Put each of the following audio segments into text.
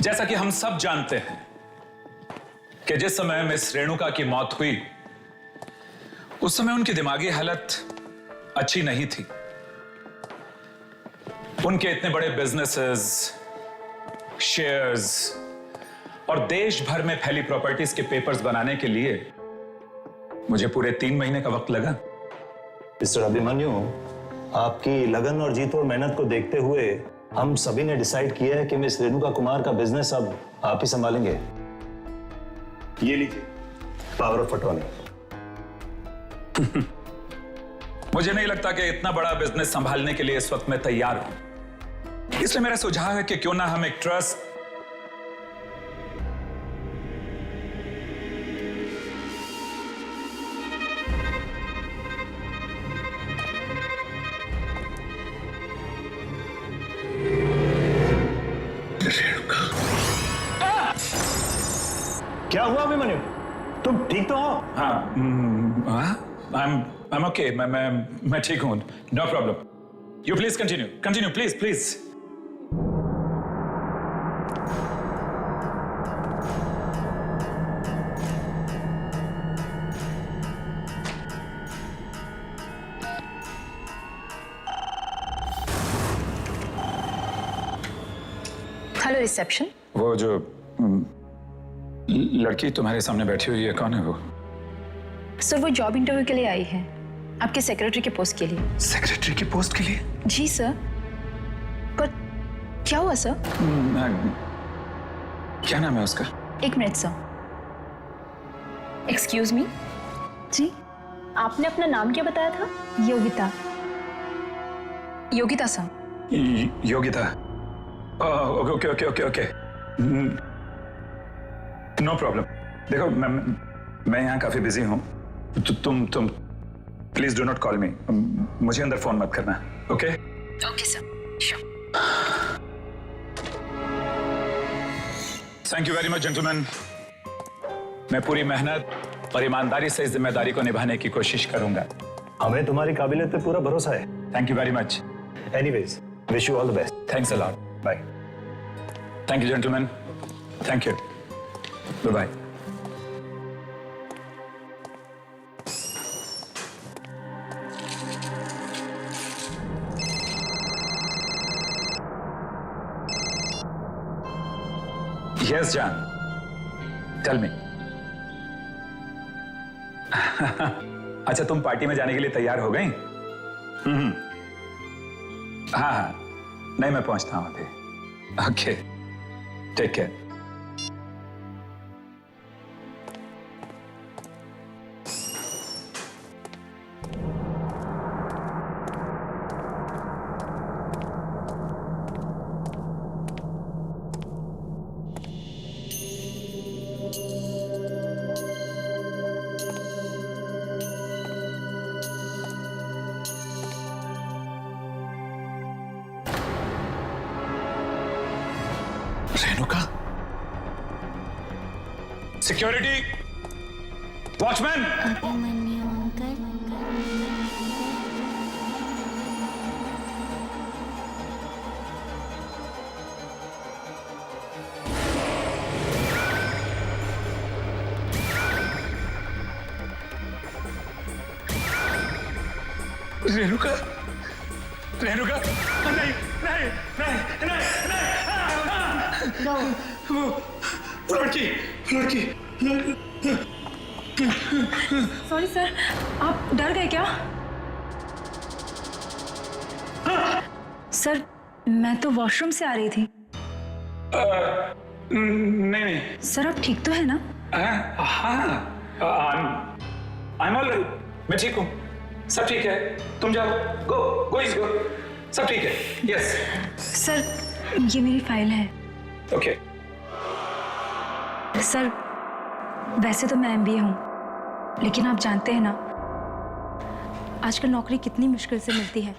जैसा कि हम सब जानते हैं कि जिस समय मिस रेणुका की मौत हुई उस समय उनकी दिमागी हालत अच्छी नहीं थी। उनके इतने बड़े बिजनेसेस, शेयर्स और देश भर में फैली प्रॉपर्टीज के पेपर्स बनाने के लिए मुझे पूरे 3 महीने का वक्त लगा। मिस्टर अभिमन्यु, आपकी लगन और जीत और मेहनत को देखते हुए हम सभी ने डिसाइड किया है कि मिस रेणुका कुमार का बिजनेस अब आप ही संभालेंगे। ये लीजिए पावर ऑफ अटॉर्नी। मुझे नहीं लगता कि इतना बड़ा बिजनेस संभालने के लिए इस वक्त मैं तैयार हूं। इसलिए मेरा सुझाव है कि क्यों ना हम एक ट्रस्ट क्या हुआ अभिमन्यु? तुम ठीक तो हो? I'm okay. मैं ठीक हूं। No problem. You please continue. Continue, please, please. Hello reception. वो जो लड़की तुम्हारे सामने बैठी हुई है, कौन है वो? सर वो जॉब इंटरव्यू के लिए आई है, आपके सेक्रेटरी के पोस्ट के लिए। सेक्रेटरी की पोस्ट के लिए? जी सर। पर क्या हुआ सर? क्या नाम है उसका? 1 मिनट सर। Excuse me. जी आपने अपना नाम क्या बताया था? Yogita. Yogita sir. Yogita. Okay okay okay okay. No problem. देखो मैं यहाँ काफी बिजी हूँ। तुम please do not call me. मुझे अंदर फोन मत करना। Okay okay sir, sure. Thank you very much gentleman. मैं पूरी मेहनत और ईमानदारी से इस जिम्मेदारी को निभाने की कोशिश करूंगा। हमें तुम्हारी काबिलियत पे पूरा भरोसा है। Thank you very much. Anyways, wish you all the best. Thanks a lot. Bye. Thank you gentleman. Thank you. Bye bye. Yes, John. Tell me. अच्छा, तुम पार्टी में जाने के लिए तैयार हो गई? हाँ, नहीं मैं पहुंचता हूं अभी। Okay, take care. Renuka, security, watchman. Abhimanyu uncle. Renuka, Renuka, नहीं नहीं नहीं नहीं नहीं। वो लड़की, लड़की। सॉरी सर, आप डर गए क्या? सर मैं तो वॉशरूम से आ रही थी। नहीं नहीं। सर आप ठीक तो है ना? हाँ, I'm all right. मैं ठीक हूँ, सब ठीक है। तुम जाओ, गो, सब ठीक है। यस। सर ये मेरी फाइल है। ओके। सर वैसे तो मैं MBA हूँ, लेकिन आप जानते हैं ना आजकल नौकरी कितनी मुश्किल से मिलती है।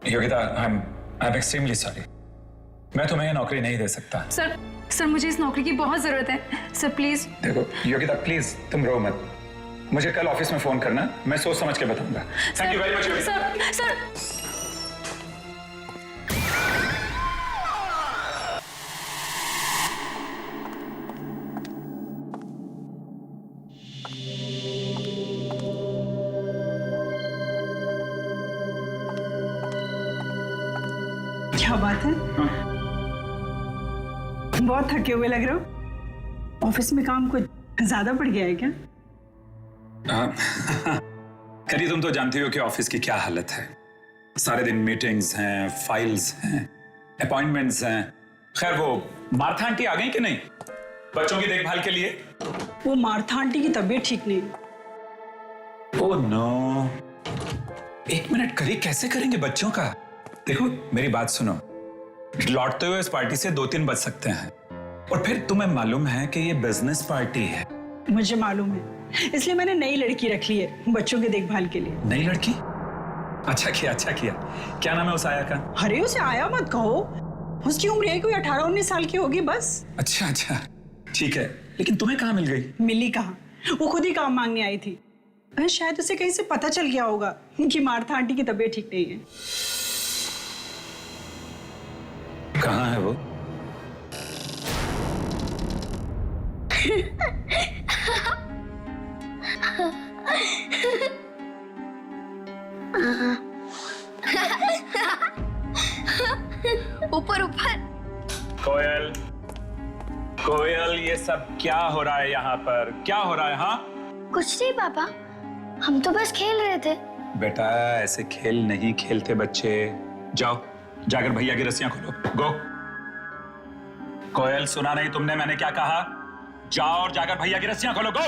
Yogita, I'm extremely sorry. मैं तुम्हें ये नौकरी नहीं दे सकता। सर मुझे इस नौकरी की बहुत जरूरत है। Sir please. देखो योगिता, प्लीज तुम रो मत। मुझे कल ऑफिस में फोन करना, मैं सोच समझ के बताऊंगा। Thank you very much Yogita. Sir क्या बात है? बहुत थके हुए लग रहे हो। ऑफिस में काम कुछ ज्यादा बढ़ गया है क्या? करी, तुम तो जानती हो कि ऑफिस की क्या हालत है। सारे दिन मीटिंग्स हैं, फाइल्स हैं, अपॉइंटमेंट्स हैं। खैर, वो मार्था आंटी आ गई कि नहीं बच्चों की देखभाल के लिए? वो मार्था आंटी की तबीयत ठीक नहीं। ओह नो, एक मिनट करी, कैसे करेंगे बच्चों का? देखो मेरी बात सुनो, लौटते हुए इस पार्टी से 2-3 बज सकते हैं, और फिर तुम्हें मालूम है कि ये बिजनेस पार्टी है। मुझे मालूम है, इसलिए मैंने नई लड़की रख ली है बच्चों की देखभाल के लिए। नई लड़की? अच्छा किया, अच्छा किया। क्या नाम है उस आया का? अरे उसे आया मत कहो, उसकी उम्र है कोई 18-19 साल की होगी बस। अच्छा अच्छा, ठीक है, लेकिन तुम्हें कहाँ मिल गई? मिली कहाँ, वो खुद ही काम मांगने आई थी। शायद उसे कहीं से पता चल गया होगा कि मार्था आंटी की तबीयत ठीक नहीं है। कहाँ है वो? ऊपर ऊपर। कोयल, कोयल, ये सब क्या हो रहा है यहाँ पर? क्या हो रहा है? हाँ कुछ नहीं पापा, हम तो बस खेल रहे थे। बेटा, ऐसे खेल नहीं खेलते बच्चे। जाओ, जाकर भैया की रस्सियां खोलो। गो। कोयल, सुना नहीं तुमने मैंने क्या कहा? जाओ और जाकर भैया की रस्सियां खोलो। गो।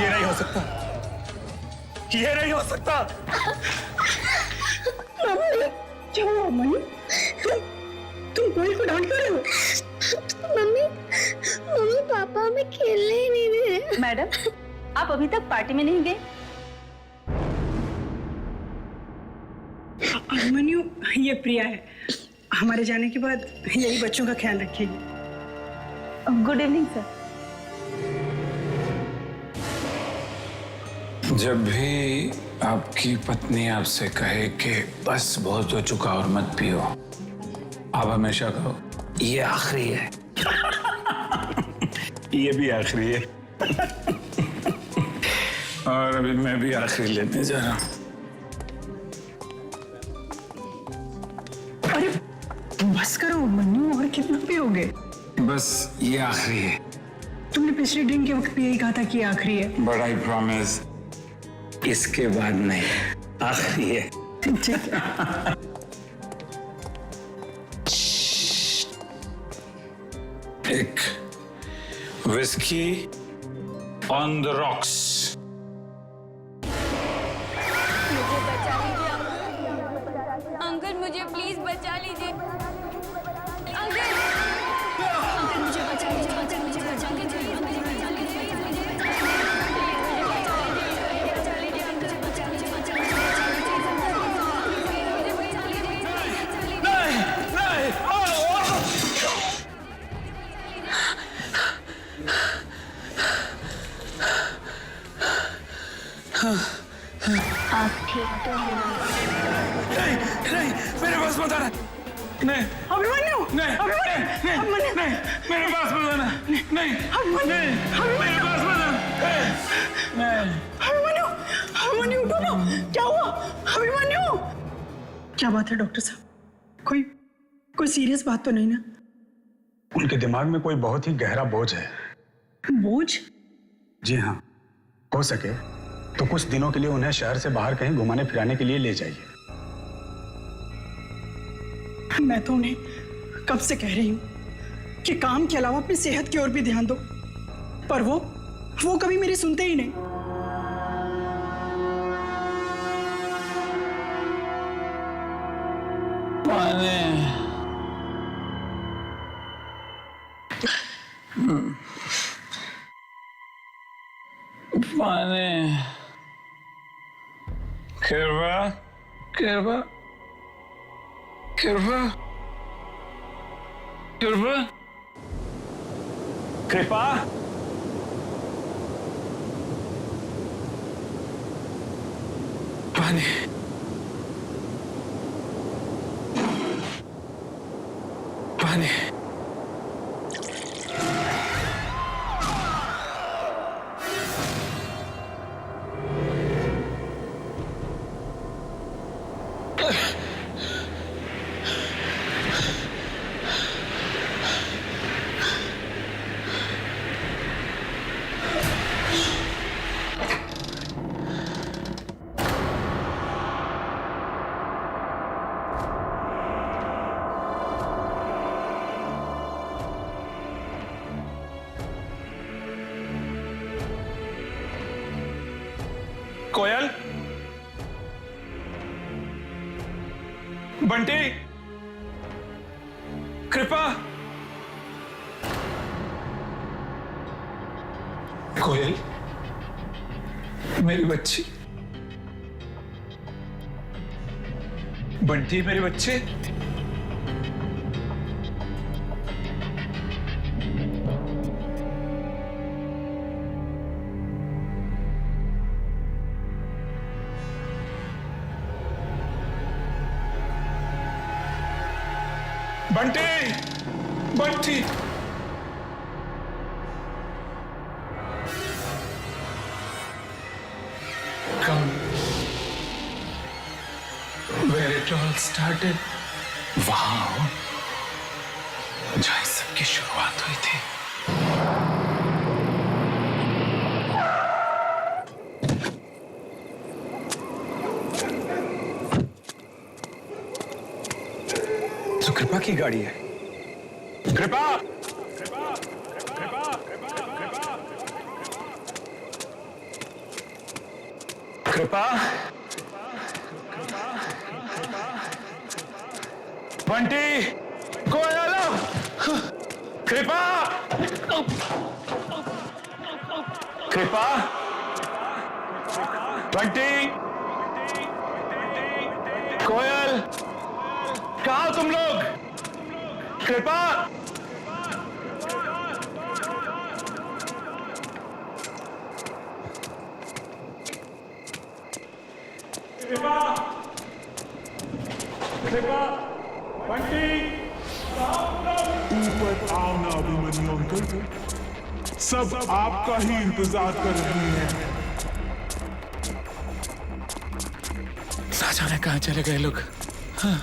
ये नहीं हो सकता, ये नहीं हो सकता। क्या हुआ मम्मी? तुम कोयल को डांट रहे हो? मम्मी, मम्मी पापा हमें खेलने ही नहीं दे रहे। मैडम, आप अभी तक पार्टी में नहीं गए? अभिमन्यु, ये प्रिया है। हमारे जाने के बाद यही बच्चों का ख्याल रखेगी। Good evening sir. जब भी आपकी पत्नी आपसे कहे कि बस बहुत हो चुका और मत पियो, आप हमेशा कहो ये आखिरी है। ये भी आखिरी है। और अभी मैं भी आखिरी लेने जा रहा हूं। अरे बस करो मन्नू, और कितना पियोगे? बस ये आखिरी है। तुमने पिछले ड्रिंक के वक्त भी यही कहा था कि आखिरी है। बट आई प्रॉमिस इसके बाद नहीं, आखिरी है। ठीक है। एक विस्की ऑन द रॉक्स। मुझे बचा लीजिए अंकल, मुझे प्लीज बचा लीजिए अंकल। अंकल मुझे बचा लीजिए, अंकल मुझे बचा लीजिए, मुझे बचा लीजिए, आप ठीक तो हैं? नहीं, मेरे पास मत आना। नहीं, अभिमन्यु, नहीं, अभिमन्यु, नहीं, मेरे पास मत आना। नहीं, नहीं, मेरे पास मत आना। नहीं, अभिमन्यु, अभिमन्यु उठो ना। क्या हुआ अभिमन्यु? क्या बात है डॉक्टर साहब? कोई सीरियस बात तो नहीं ना? उनके दिमाग में कोई बहुत ही गहरा बोझ है। बोझ? जी हाँ, हो सके तो कुछ दिनों के लिए उन्हें शहर से बाहर कहीं घुमाने फिराने के लिए ले जाइए। मैं तो उन्हें कब से कह रही हूँ कि काम के अलावा अपनी सेहत की ओर भी ध्यान दो, पर वो कभी मेरी सुनते ही नहीं। पानी, कृपा, कृपा, कृपा, कृपा, कृपा, पानी, पानी। कोयल, बंटी, कृपा, कोयल, मेरी बच्ची, बंटी मेरे बच्चे, Bunty, Bunty, come where it all started. वहां जहाँ इस सब की शुरुआत हुई थी। तो कृपा की गाड़ी है। कृपा, कृपा, बंटी, कोयल, कृपा, कृपा, बंटी, कोयल, कहाँ हो तुम लोग? कृपा, कृपा, कृपा, बंटी, ऊपर आओ ना अभिमन्यु अंकल, सब आपका ही इंतजार कर रही हैं। ना जाने कहाँ चले गए लोग। हाँ,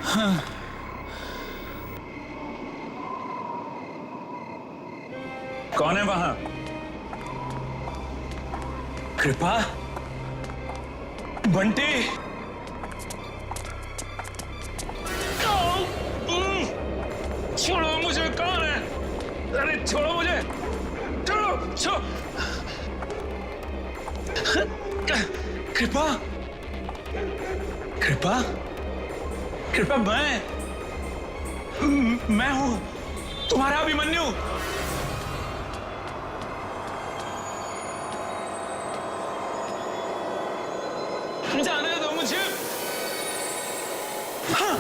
हाँ। कौन है वहां? कृपा, बंटी, छोड़ो मुझे, कौन है? अरे छोड़ो मुझे, छोड़ो, छोड़ो। कृपा, कृपा, कृपा, मैं हूं तुम्हारा अभिमन्यु। जाने दो मुझे। हाँ।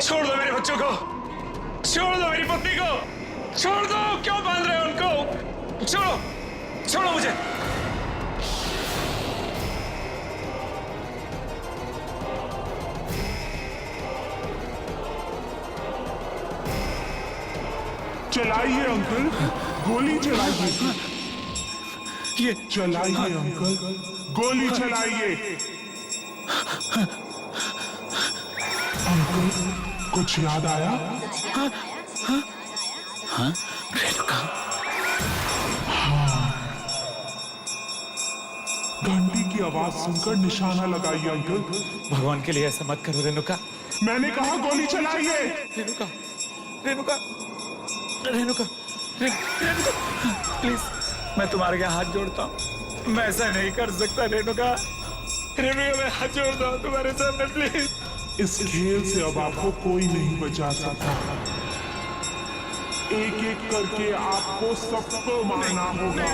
छोड़ दो मेरे बच्चों को, छोड़ दो मेरी पत्नी को, छोड़ दो, क्यों बांध रहे हो उनको? छोड़ो, छोड़ो मुझे। चलाइए अंकल, गोली चलाइए। ये चलाइए अंकल, गोली चलाइए। अंकल, कुछ याद आया? हाँ, रेणुका। हाँ, घंटी की आवाज सुनकर निशाना लगाइए अंकल। भगवान के लिए ऐसा मत करो रेणुका। मैंने कहा गोली चलाइए। रेणुका, रेणुका, रेणुका, रेणुका, प्लीज, मैं तुम्हारे यहाँ हाथ जोड़ता हूँ। मैं ऐसा नहीं कर सकता रेणुका। रेणुका, मैं हाथ जोड़ता हूँ तुम्हारे सामने, प्लीज। इस खेल से अब आपको कोई नहीं बचा सकता। एक एक करके आपको सबको मारना होगा।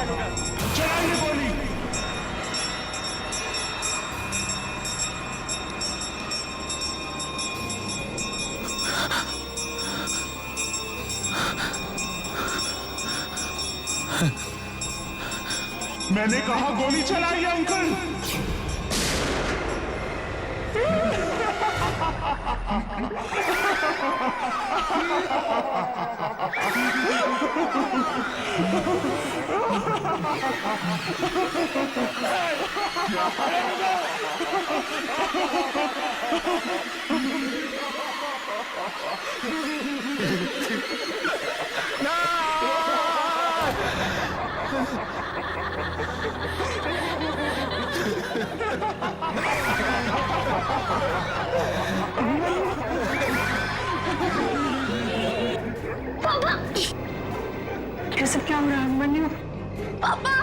चलाइए गोली। मैंने कहा गोली चलाइए अंकल। अभिमन्यु, पापा।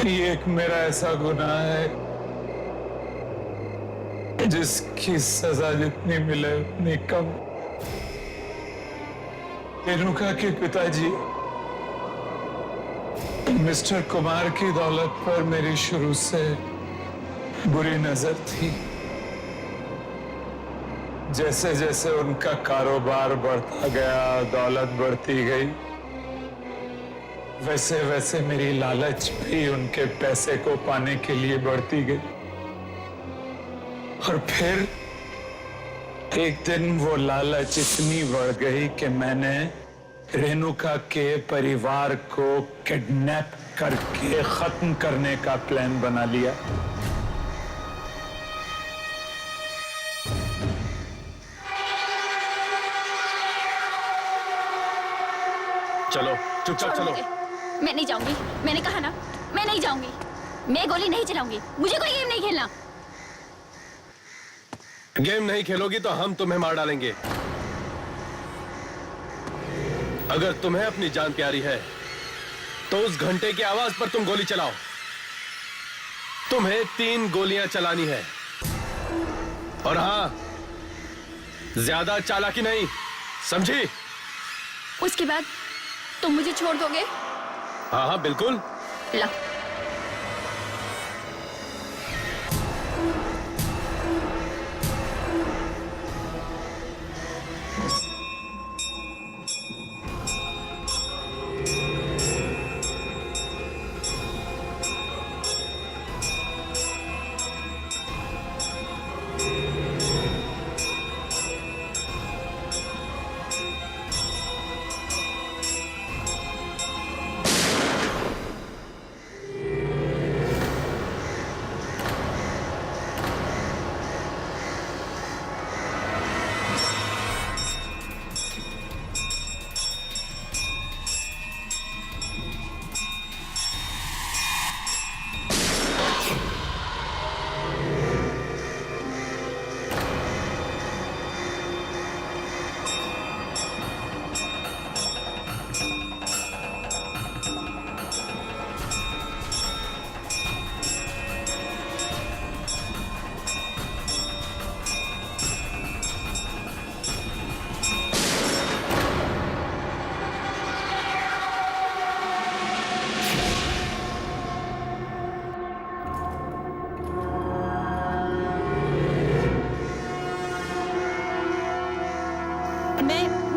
ये एक मेरा ऐसा गुनाह है जिसकी सजा जितनी मिले उतनी कम। रेणुका के पिताजी मिस्टर कुमार की दौलत पर मेरी शुरू से बुरी नजर थी। जैसे जैसे उनका कारोबार बढ़ता गया, दौलत बढ़ती गई, वैसे वैसे मेरी लालच भी उनके पैसे को पाने के लिए बढ़ती गई। और फिर एक दिन वो लालच इतनी बढ़ गई कि मैंने रेणुका के परिवार को किडनैप करके खत्म करने का प्लान बना लिया। चलो चुपचाप चलो। मैं नहीं जाऊंगी, मैंने कहा ना, मैं नहीं जाऊंगी। मैं गोली नहीं चलाऊंगी, मुझे कोई गेम नहीं खेलना। गेम नहीं खेलोगी तो हम तुम्हें मार डालेंगे। अगर तुम्हें अपनी जान प्यारी है तो उस घंटे की आवाज पर तुम गोली चलाओ। तुम्हें 3 गोलियां चलानी है। और हाँ, ज्यादा चालाकी नहीं, समझी? उसके बाद तुम मुझे छोड़ दोगे? हाँ हाँ बिल्कुल। ला।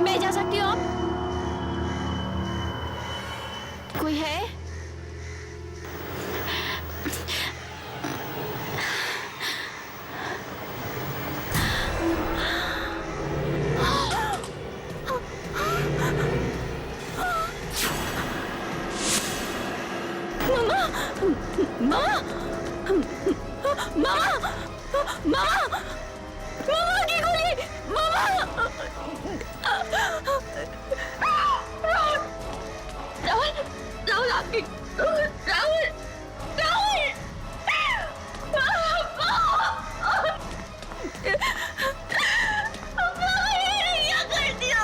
मैं जा सकती हूँ? कोई है? मामा, मामा, मामा, मामा की गोली, मामा। राहुल, राहुल आपकी, राहुल, राहुल, क्या कर दिया?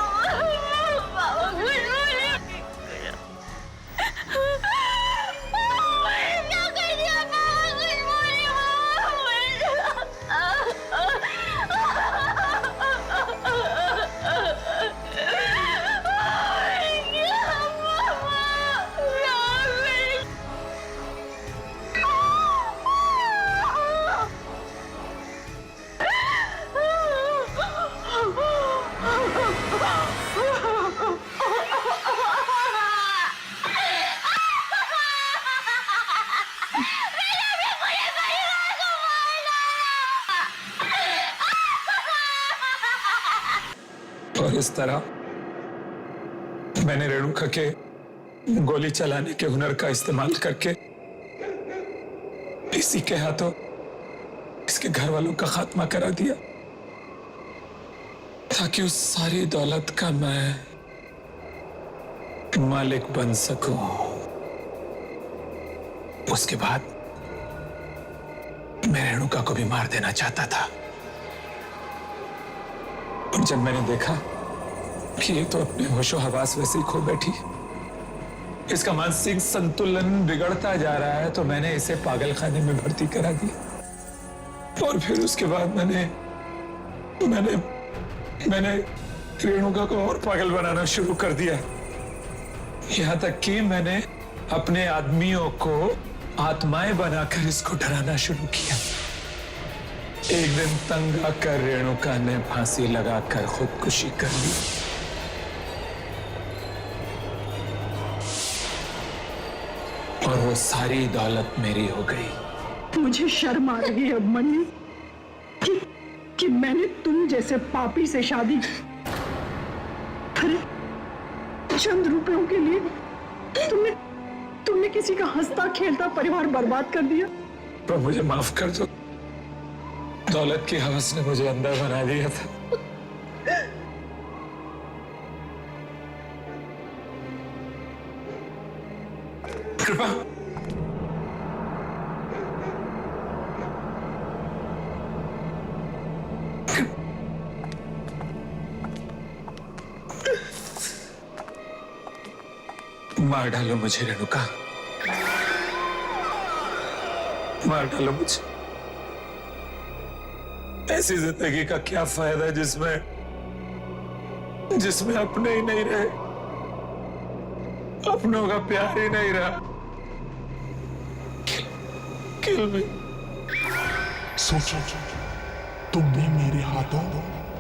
और इस तरह मैंने रेणुका के गोली चलाने के हुनर का इस्तेमाल करके इसी के हाथों इसके घर वालों का खात्मा करा दिया, ताकि उस सारी दौलत का मैं मालिक बन सकूं। उसके बाद मैं रेणुका को भी मार देना चाहता था। और जब मैंने देखा कि ये तो अपने होशो हवास वैसे ही खो बैठी, इसका मानसिक संतुलन बिगड़ता जा रहा है, तो मैंने इसे पागल खाने में भर्ती करा दिया। और फिर उसके बाद मैंने रेणुका को और पागल बनाना शुरू कर दिया। यहां तक कि मैंने अपने आदमियों को आत्माएं बनाकर इसको डराना शुरू किया। एक दिन तंग आकर रेणुका ने फांसी लगाकर खुदकुशी कर ली। और वो सारी दौलत मेरी हो गई। मुझे शर्म आ रही है अभिमन्यु कि मैंने तुम जैसे पापी से शादी की। अरे चंद रुपयों के लिए तुमने किसी का हंसता खेलता परिवार बर्बाद कर दिया। पर मुझे माफ कर दो, दौलत की हवस ने मुझे अंधा बना दिया था। कृपा मार डालो मुझे रेणुका, मार डालो मुझे। ऐसी जिंदगी का क्या फायदा जिसमें अपने ही नहीं रहे, अपनों का प्यार ही नहीं रहा। किल मी। सोचो, तुमने मेरे हाथों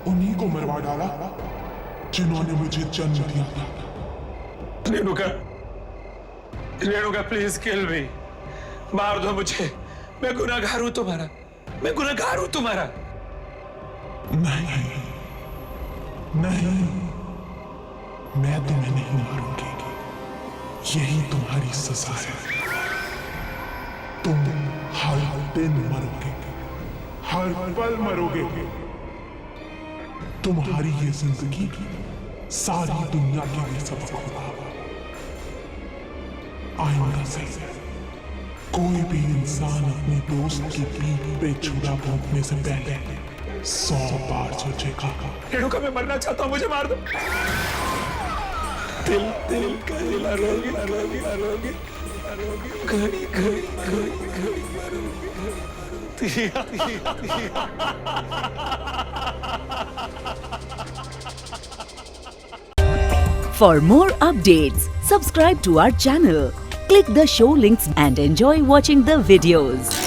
उन्हीं को मरवा डाला जिन्होंने मुझे जन्म दिया था। रेणुका प्लीज किल मी, मार दो मुझे। मैं गुनहगार हूं तुम्हारा, मैं गुनहगार हूं तुम्हारा। नहीं, मैं तुम्हें नहीं मारूंगी। यही तुम्हारी सजा है। तुम हर दिन मरोगे, हर पल मरोगे। तुम्हारी ये जिंदगी सारी दुनिया के लिए सबक होगा। आइंदा से कोई भी इंसान अपने दोस्त की पीठ पे छुरा भोंकने से पहले 100 बार सोचेगा। रेणुका मैं मरना चाहता हूं, मुझे मार दो। दिल का रोगी घड़ी For more updates, subscribe to our channel, click the show links and enjoy watching the videos.